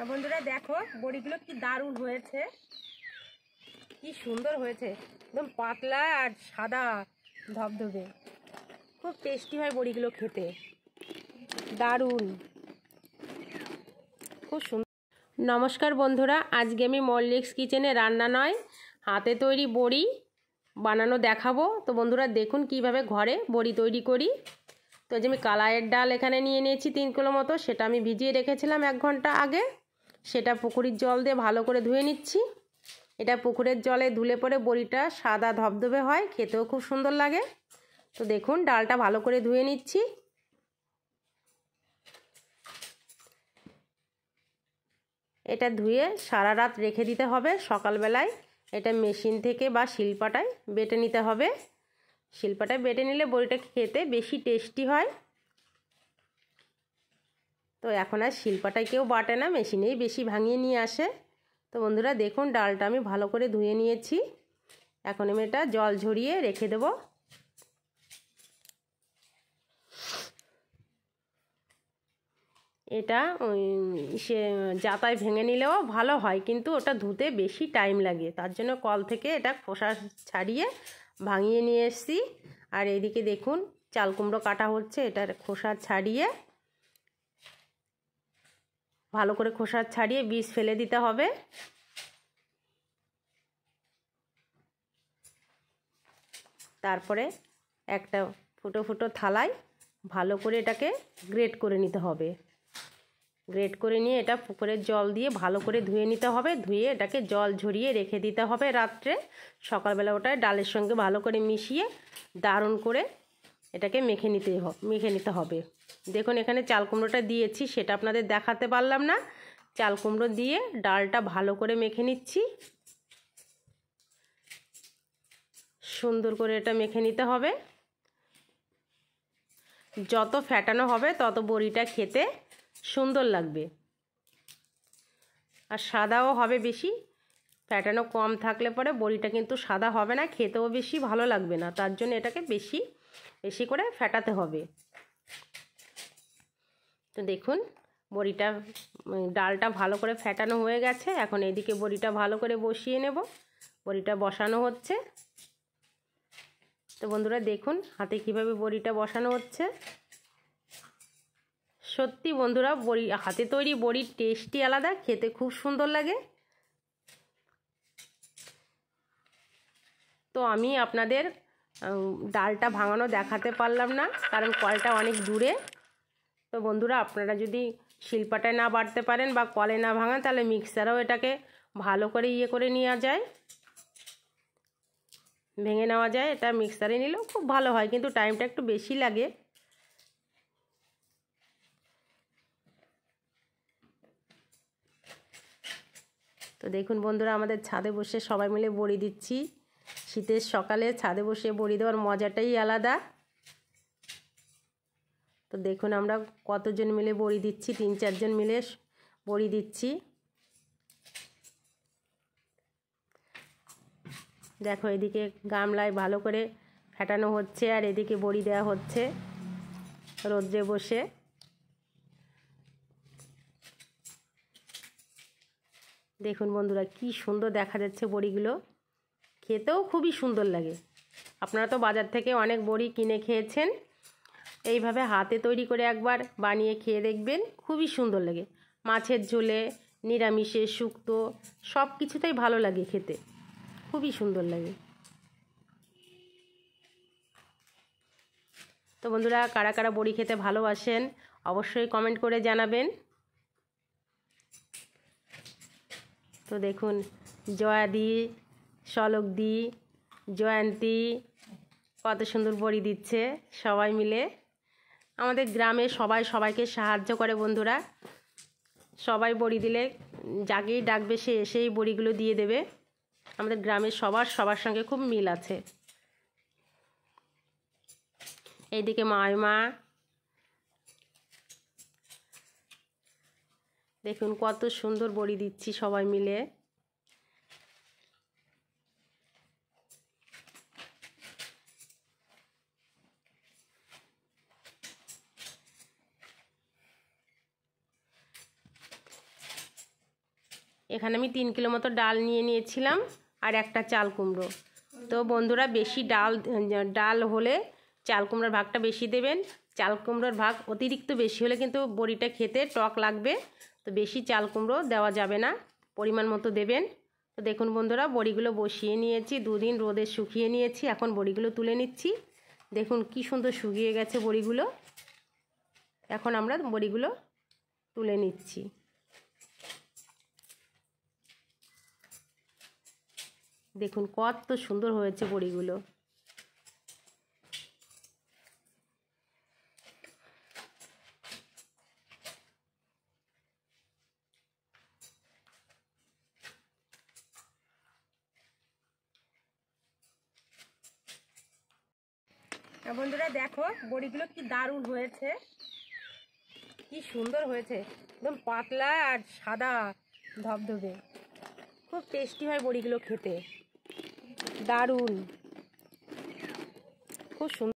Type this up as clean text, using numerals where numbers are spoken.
বন্ধুরা দেখো বড়িগুলো কি দারুণ হয়েছে, কি সুন্দর হয়েছে, একদম পাতলা আর সাদা ধবধবে। খুব টেস্টি হয় বড়িগুলো খেতে, দারুণ, খুব সুন্দর। নমস্কার বন্ধুরা, আজকে আমি মল্লিক্স কিচেনে রান্না নয় হাতে তৈরি বড়ি বানানো দেখাবো। তো বন্ধুরা দেখুন কিভাবে ঘরে বড়ি তৈরি করি। তো যে আমি কালাইয়ের ডাল এখানে নিয়ে নিয়েছি 3 কিলো মতো, সেটা আমি ভিজিয়ে রেখেছিলাম 1 ঘন্টা আগে। সেটা পুকুরের জল দিয়ে ভালো করে ধুয়ে নিচ্ছি। এটা পুকুরের জলে ধুলে পরে বড়িটা সাদা ধবধবে হয়, খেতেও খুব সুন্দর লাগে। তো দেখুন ডালটা ভালো করে ধুয়ে নিচ্ছি। এটা ধুয়ে সারা রাত রেখে দিতে হবে। সকালবেলায় এটা মেশিন থেকে বা শিলপাটায় বেটে নিতে হবে। শিলপাটায় বেটে নিলে বড়িটা খেতে বেশি টেস্টি হয়। তো এখন আর শিলপাটায় কেউ বাটে না, মেশিনেই বেশি ভাঙিয়ে নিয়ে আসে। তো বন্ধুরা দেখুন ডালটা আমি ভালো করে ধুয়ে নিয়েছি। এখন আমি এটা জল ঝরিয়ে রেখে দেব। এটা সে জাতায় ভেঙে নিলেও ভালো হয়, কিন্তু ওটা ধুতে বেশি টাইম লাগে। তার জন্য কল থেকে এটা খোসা ছাড়িয়ে ভাঙিয়ে নিয়ে এসেছি। আর এইদিকে দেখুন চাল কুমড়ো কাটা হচ্ছে, এটার খোসা ছাড়িয়ে ভালো করে খোসা ছাড়িয়ে বীজ ফেলে দিতে হবে। তারপরে একটা ফুটো ফুটো থালায় ভালো করে এটাকে গ্রেট করে নিতে হবে। গ্রেট করে নিয়ে এটা পুকুরের জল দিয়ে ভালো করে ধুয়ে নিতে হবে। ধুয়ে এটাকে জল ঝরিয়ে রেখে দিতে হবে রাত্রে। সকালবেলা ওটা ডালের সঙ্গে ভালো করে মিশিয়ে দারুণ করে এটাকে মেখে নিতে হবে। দেখুন এখানে চাল কুমড়োটা দিয়েছি, সেটা আপনাদের দেখাতে পারলাম না। চাল কুমড়ো দিয়ে ডালটা ভালো করে মেখে নিচ্ছি। সুন্দর করে এটা মেখে নিতে হবে। যত ফ্যাটানো হবে তত বড়িটা খেতে সুন্দর লাগবে, আর সাদাও হবে বেশি। ফ্যাটানো কম থাকলে পরে বড়িটা কিন্তু সাদা হবে না, খেতেও বেশি ভালো লাগবে না। তার জন্য এটাকে বেশি বেশি করে ফ্যাটাতে হবে। তো দেখুন বড়িটা ডালটা ভালো করে ফ্যাটানো হয়ে গেছে। এখন এদিকে বড়িটা ভালো করে বসিয়ে নেব। বড়িটা বসানো হচ্ছে। তো বন্ধুরা দেখুন হাতে কিভাবে বড়িটা বসানো হচ্ছে। সত্যি বন্ধুরা বড়ি হাতে তৈরি বড়ির টেস্টই আলাদা, খেতে খুব সুন্দর লাগে। তো আমি আপনাদের ডালটা ভাঙানো দেখাতে পারলাম না, কারণ কলটা অনেক দূরে। তো বন্ধুরা আপনারা যদি শিলপাটায় না বাটতে পারেন বা কলে না ভাঙান, তাহলে মিক্সারেও এটাকে ভালো করে করে নেওয়া যায়, ভেঙে নেওয়া যায়। এটা মিক্সারে নিলেও খুব ভালো হয়, কিন্তু টাইমটা একটু বেশি লাগে। তো দেখুন বন্ধুরা আমাদের ছাদে বসে সবাই মিলে বড়ি দিচ্ছি। শীতের সকালে ছাদে বসে বড়ি দেওয়ার মজাটাই আলাদা। তো দেখুন আমরা কতজন মিলে বড়ি দিচ্ছি, 3-4 জন মিলে বড়ি দিচ্ছি। দেখো এদিকে গামলায় ভালো করে ফেটানো হচ্ছে, আর এদিকে বড়ি দেওয়া হচ্ছে রোদ্রে বসে। দেখুন বন্ধুরা কি সুন্দর দেখা যাচ্ছে বড়িগুলো, খেতেও খুবই সুন্দর লাগে। আপনারা তো বাজার থেকে অনেক বড়ি কিনে খেয়েছেন, এইভাবে হাতে তৈরি করে একবার বানিয়ে খেয়ে দেখবেন, খুবই সুন্দর লাগে। মাছের ঝোলে, নিরামিষে, শুক্তো সব কিছুতেই ভালো লাগে খেতে, খুবই সুন্দর লাগে। তো বন্ধুরা কারা কারা বড়ি খেতে ভালোবাসেন অবশ্যই কমেন্ট করে জানাবেন। তো দেখুন জয়াদি, শলকদি, জয়ন্তী কত সুন্দর বড়ি দিচ্ছে সবাই মিলে। আমাদের গ্রামে সবাই সবাইকে সাহায্য করে বন্ধুরা। সবাই বড়ি দিলে যাকেই ডাকবে সে এসেই বড়িগুলো দিয়ে দেবে। আমাদের গ্রামের সবার সঙ্গে খুব মিল আছে। এইদিকে মা দেখুন কত সুন্দর বড়ি দিচ্ছি সবাই মিলে। এখানে আমি 3 কিলো মতো ডাল নিয়ে নিয়েছিলাম আর একটা চাল কুমড়ো। তো বন্ধুরা বেশি ডাল হলে চাল কুমড়োর ভাগটা বেশি দেবেন। চাল কুমড়োর ভাগ অতিরিক্ত বেশি হলে কিন্তু বড়িটা খেতে টক লাগবে, তো বেশি চাল কুমড়ো দেওয়া যাবে না, পরিমাণ মতো দেবেন। তো দেখুন বন্ধুরা বড়িগুলো বসিয়ে নিয়েছি, 2 দিন রোদে শুকিয়ে নিয়েছি। এখন বড়িগুলো তুলে নিচ্ছি। দেখুন কি সুন্দর শুকিয়ে গেছে বড়িগুলো। এখন আমরা বড়িগুলো তুলে নিচ্ছি। দেখুন কত সুন্দর হয়েছে বড়িগুলো। বন্ধুরা দেখো বড়িগুলো কি দারুণ হয়েছে, কি সুন্দর হয়েছে, একদম পাতলা আর সাদা ধবধবে। খুব টেস্টি হয় বড়িগুলো খেতে, দারুণ, খুব সুন্দর।